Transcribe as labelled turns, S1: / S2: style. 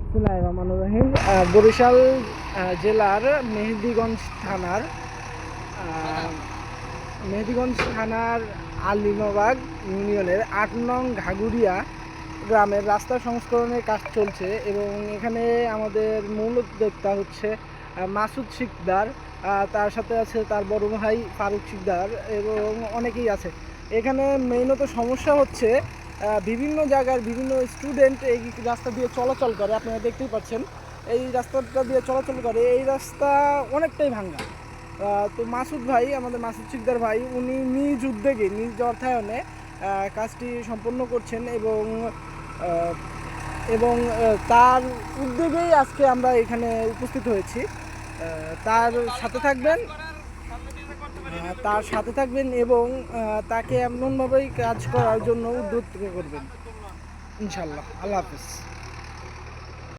S1: বিসমিল্লাহির রহমানির রহিম। বরিশাল জেলার আহ, মেহেদীগঞ্জ থানার আলিমাবাগ ইউনিয়নের ৮ নং ঘাগুরিয়া গ্রামের রাস্তা সংস্করণের কাজ চলছে এবং এখানে আমাদের মূল উদ্যোক্তা হচ্ছে মাসুদ শিকদার, তার সাথে আছে তার বড় ভাই ফারুক শিকদার এবং অনেকেই আছে। এখানে মেইনত সমস্যা হচ্ছে বিভিন্ন জায়গার বিভিন্ন স্টুডেন্ট এই রাস্তা দিয়ে চলাচল করে, আপনারা দেখতেই পাচ্ছেন। এই রাস্তাটা দিয়ে চলাচল করে, এই রাস্তা অনেকটাই ভাঙ্গা। তো মাসুদ ভাই, আমাদের মাসুদ শিকদার ভাই, উনি নিজ উদ্যোগে নিজ অর্থায়নে কাজটি সম্পন্ন করছেন এবং আহ, তার উদ্যোগেই আজকে আমরা এখানে উপস্থিত হয়েছি। তার সাথে থাকবেন এবং তাকে এমনভাবেই কাজ করার জন্য উদ্যোগ করবেন ইনশাল্লাহ। আল্লাহ হাফিজ।